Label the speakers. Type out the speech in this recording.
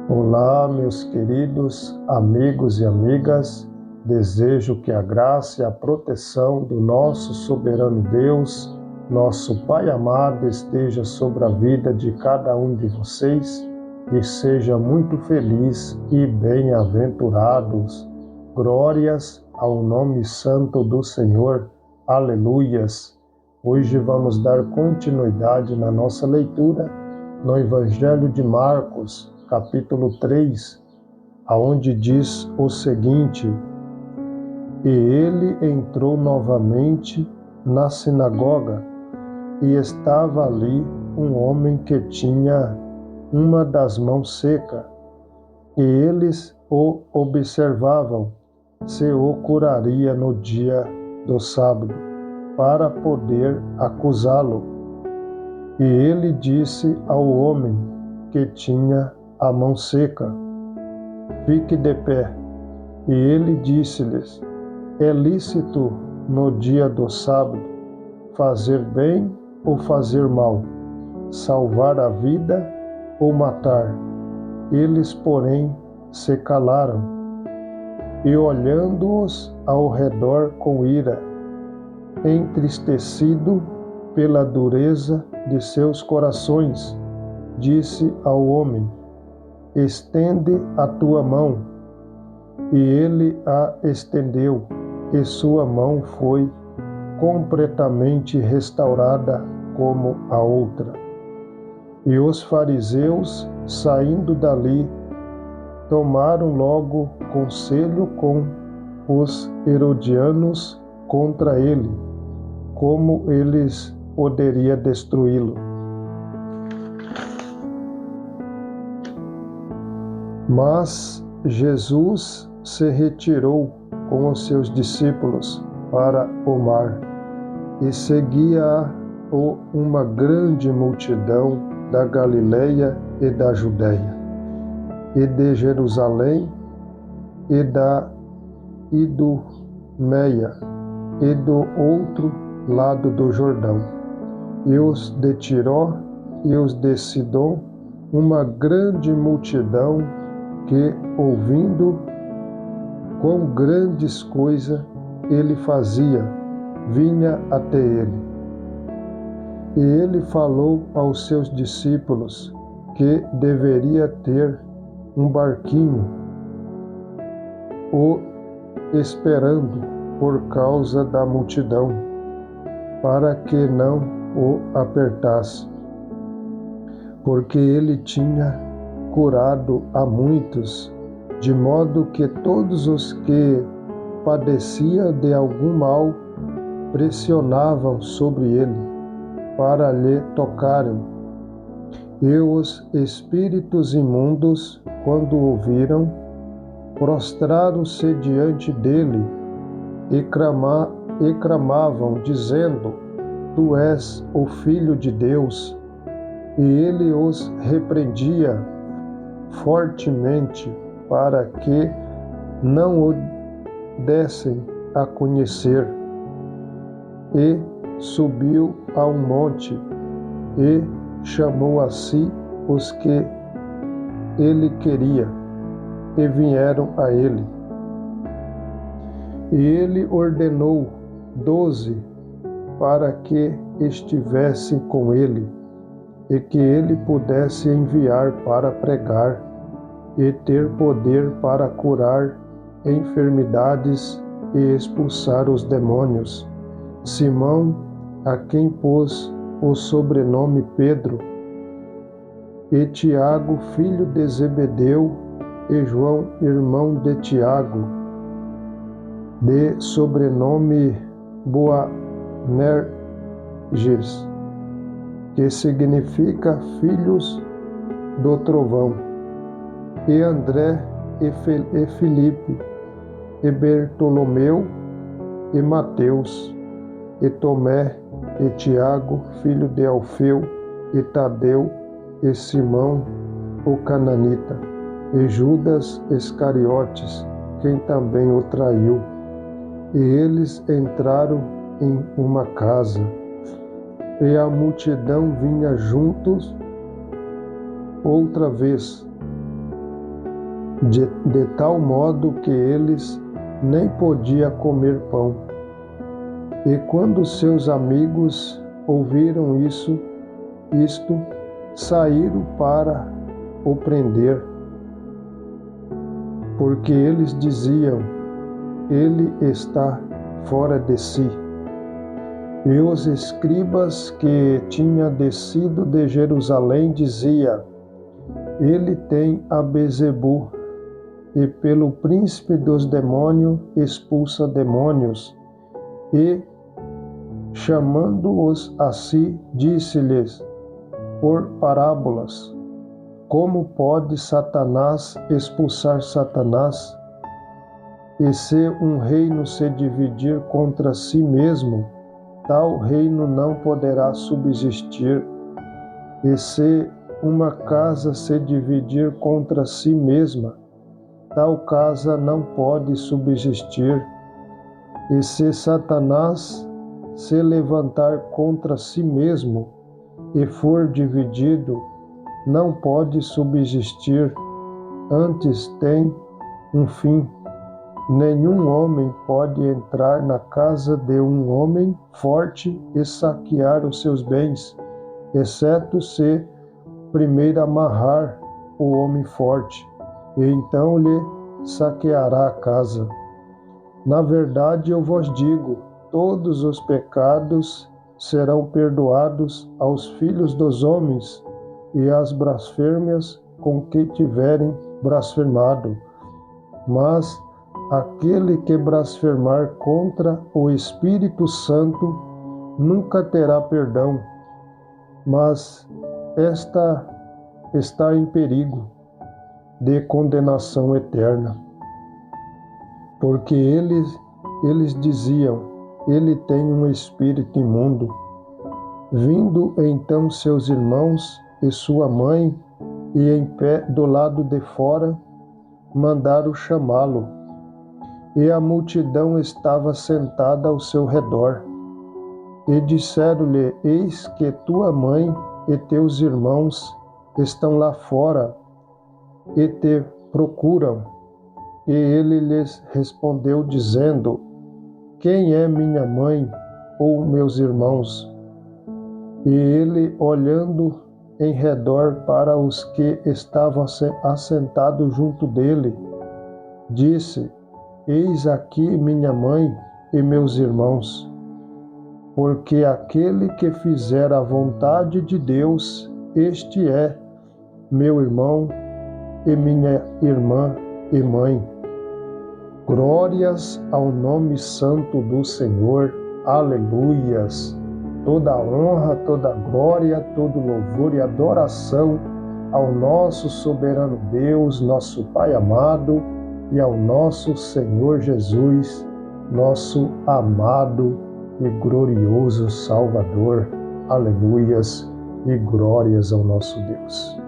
Speaker 1: Olá, meus queridos amigos e amigas. Desejo que a graça e a proteção do nosso soberano Deus, nosso Pai amado, esteja sobre a vida de cada um de vocês e seja muito feliz e bem-aventurados. Glórias ao nome santo do Senhor. Aleluias. Hoje vamos dar continuidade na nossa leitura no Evangelho de Marcos, capítulo 3, aonde diz o seguinte: E ele entrou novamente na sinagoga, e estava ali um homem que tinha uma das mãos seca, e eles o observavam se o curaria no dia do sábado, para poder acusá-lo. E ele disse ao homem que tinha a mão seca: Fique de pé. E ele disse-lhes: É lícito no dia do sábado fazer bem ou fazer mal, salvar a vida ou matar? Eles, porém, se calaram. E olhando-os ao redor com ira, entristecido pela dureza de seus corações, disse ao homem: Estende a tua mão. E ele a estendeu, e sua mão foi completamente restaurada como a outra. E os fariseus, saindo dali, tomaram logo conselho com os herodianos contra ele, como eles poderiam destruí-lo. Mas Jesus se retirou com os seus discípulos para o mar, e seguia-o uma grande multidão da Galileia e da Judéia, e de Jerusalém, e da Idumeia, e do outro lado do Jordão, e os de Tiró e os de Sidom, uma grande multidão que, ouvindo quão grandes coisas ele fazia, vinha até ele. E ele falou aos seus discípulos que deveria ter um barquinho o esperando por causa da multidão, para que não o apertasse, porque ele tinha curado a muitos, de modo que todos os que padeciam de algum mal pressionavam sobre ele para lhe tocarem. E os espíritos imundos, quando ouviram, prostraram-se diante dele e clamavam, dizendo: Tu és o Filho de Deus. E ele os repreendia fortemente para que não o dessem a conhecer. E subiu a um monte e chamou a si os que ele queria, e vieram a ele. E ele ordenou 12 para que estivessem com ele, e que ele pudesse enviar para pregar e ter poder para curar enfermidades e expulsar os demônios: Simão, a quem pôs o sobrenome Pedro, e Tiago, filho de Zebedeu, e João, irmão de Tiago, de sobrenome Boanerges, que significa filhos do trovão, e André, e Filipe, e Bartolomeu, e Mateus, e Tomé, e Tiago, filho de Alfeu, e Tadeu, e Simão, o cananita, e Judas Iscariotes, quem também o traiu. E eles entraram em uma casa, e a multidão vinha juntos outra vez, de tal modo que eles nem podiam comer pão. E quando seus amigos ouviram isto, saíram para o prender, porque eles diziam: ele está fora de si. E os escribas que tinham descido de Jerusalém diziam: ele tem a Beelzebul, e pelo príncipe dos demônios expulsa demônios. E, chamando-os a si, disse-lhes por parábolas: como pode Satanás expulsar Satanás? E se um reino se dividir contra si mesmo, tal reino não poderá subsistir. E se uma casa se dividir contra si mesma, tal casa não pode subsistir. E se Satanás se levantar contra si mesmo e for dividido, não pode subsistir, antes tem um fim. Nenhum homem pode entrar na casa de um homem forte e saquear os seus bens, exceto se primeiro amarrar o homem forte, e então lhe saqueará a casa. Na verdade, eu vos digo, todos os pecados serão perdoados aos filhos dos homens e as blasfêmias com que tiverem blasfemado. Mas aquele que blasfemar contra o Espírito Santo nunca terá perdão, mas está em perigo de condenação eterna. Porque eles diziam: ele tem um espírito imundo. Vindo então seus irmãos e sua mãe, e em pé do lado de fora, mandaram chamá-lo. E a multidão estava sentada ao seu redor. E disseram-lhe: eis que tua mãe e teus irmãos estão lá fora e te procuram. E ele lhes respondeu, dizendo: quem é minha mãe ou meus irmãos? E ele, olhando em redor para os que estavam assentados junto dele, disse: eis aqui minha mãe e meus irmãos. Porque aquele que fizer a vontade de Deus, este é meu irmão e minha irmã e mãe. Glórias ao nome santo do Senhor. Aleluias. Toda honra, toda glória, todo louvor e adoração ao nosso soberano Deus, nosso Pai amado, e ao nosso Senhor Jesus, nosso amado e glorioso Salvador. Aleluias e glórias ao nosso Deus.